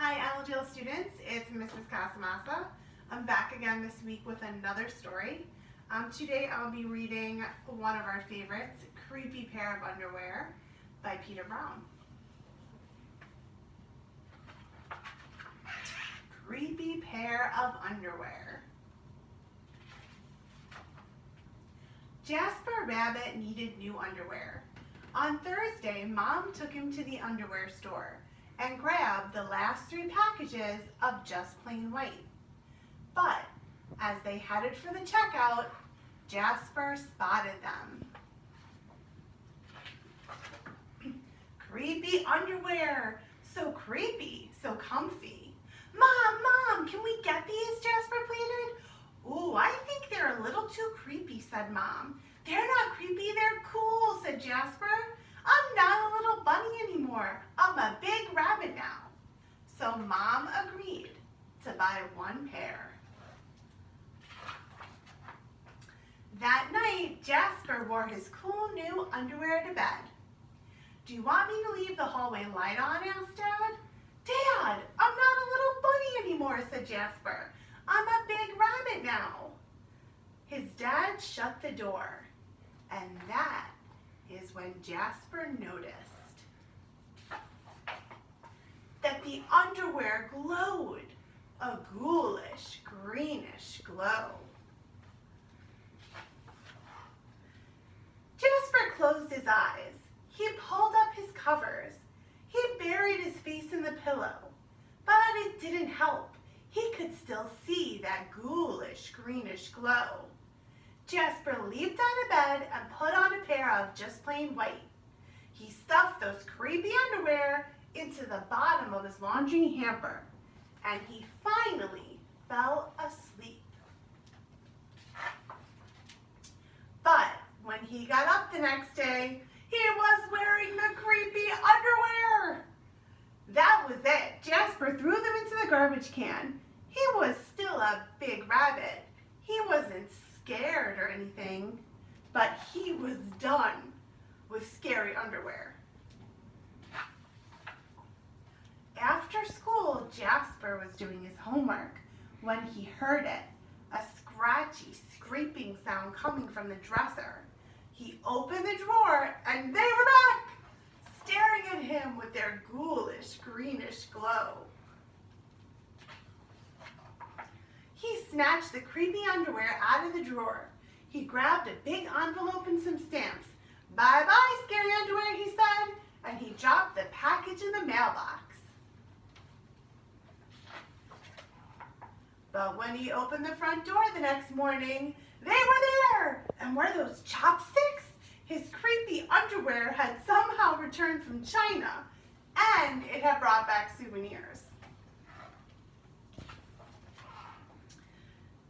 Hi LGL students, it's Mrs. Casamassa. I'm back again this week with another story. Today I'll be reading one of our favorites, Creepy Pair of Underwear by Peter Brown. Creepy Pair of Underwear. Jasper Rabbit needed new underwear. On Thursday, Mom took him to the underwear store and grabbed the last 3 packages of just plain white. But as they headed for the checkout, Jasper spotted them. Creepy underwear, so creepy, so comfy. Mom, can we get these? Jasper pleaded. Ooh, I think they're a little too creepy, said Mom. They're not creepy, they're cool, said Jasper. I'm not a little bunny anymore. I'm a big rabbit now. So Mom agreed to buy 1 pair. That night, Jasper wore his cool new underwear to bed. Do you want me to leave the hallway light on? Asked Dad. Dad, I'm not a little bunny anymore, said Jasper. I'm a big rabbit now. His dad shut the door, and that is when Jasper noticed that the underwear glowed a ghoulish, greenish glow. Jasper closed his eyes. He pulled up his covers. He buried his face in the pillow, but it didn't help. He could still see that ghoulish, greenish glow. Jasper leaped out of bed and put on a pair of just plain white. He stuffed those creepy underwear into the bottom of his laundry hamper, and he finally fell asleep. But when he got up the next day, he was wearing the creepy underwear. That was it. Jasper threw them into the garbage can. He was still a big rabbit. He wasn't scared or anything, but he was done with scary underwear. After school, Jasper was doing his homework when he heard it, a scratchy, scraping sound coming from the dresser. He opened the drawer, and they were back, staring at him with their ghoulish, greenish glow. He snatched the creepy underwear out of the drawer. He grabbed a big envelope and some stamps. Bye-bye, scary underwear, he said, and he dropped the package in the mailbox. But when he opened the front door the next morning, they were there! And were those chopsticks? His creepy underwear had somehow returned from China, and it had brought back souvenirs.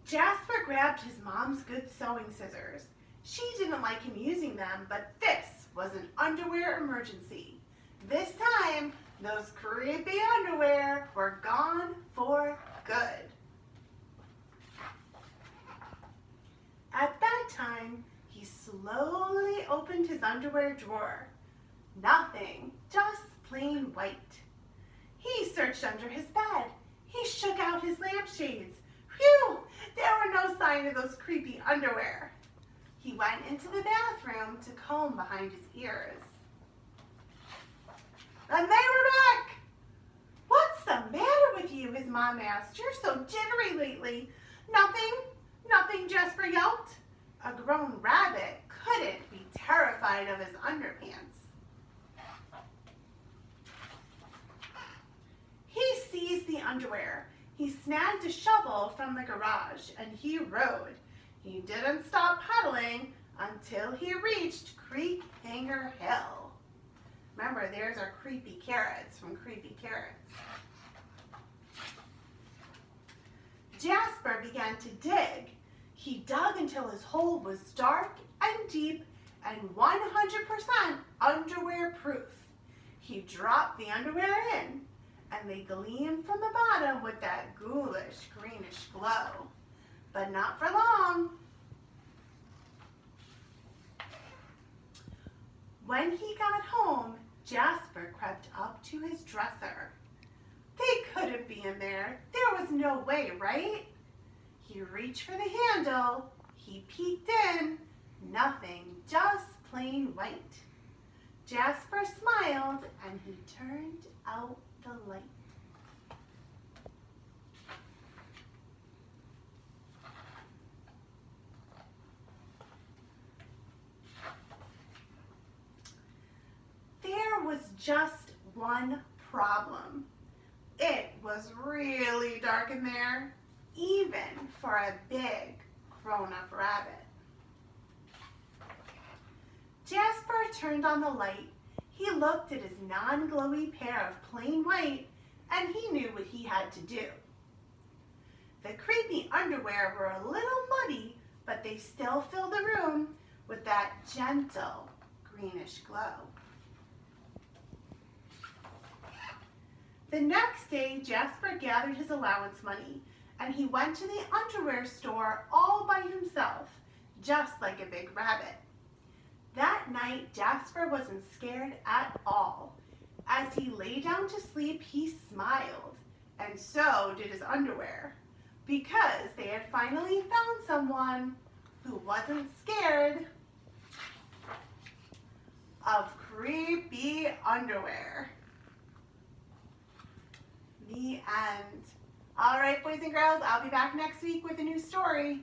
Jasper grabbed his mom's good sewing scissors. She didn't like him using them, but this was an underwear emergency. This time, those creepy underwear were gone for good. At that time, he slowly opened his underwear drawer. Nothing, just plain white. He searched under his bed. He shook out his lampshades. Phew! There were no sign of those creepy underwear. He went into the bathroom to comb behind his ears. And they were back! What's the matter with you? His mom asked. You're so jittery lately. Nothing, Jasper yelped. A grown rabbit couldn't be terrified of his underpants. He seized the underwear. He snagged a shovel from the garage and he rode. He didn't stop pedaling until he reached Creek Hanger Hill. Remember, there's our creepy carrots from Creepy Carrots. Jasper began to dig. He dug until his hole was dark and deep and 100% underwear proof. He dropped the underwear in, and they gleamed from the bottom with that ghoulish, greenish glow. But not for long. When he got home, Jasper crept up to his dresser. They couldn't be in there. There was no way, right? He reached for the handle. He peeked in. Nothing, just plain white. Jasper smiled and he turned out the light. There was just one problem. It was really dark in there, even for a big grown-up rabbit. Jasper turned on the light. He looked at his non-glowy pair of plain white, and he knew what he had to do. The creepy underwear were a little muddy, but they still filled the room with that gentle greenish glow. The next day, Jasper gathered his allowance money, and he went to the underwear store all by himself, just like a big rabbit. That night, Jasper wasn't scared at all. As he lay down to sleep, he smiled, and so did his underwear, because they had finally found someone who wasn't scared of creepy underwear. The end. All right, boys and girls, I'll be back next week with a new story.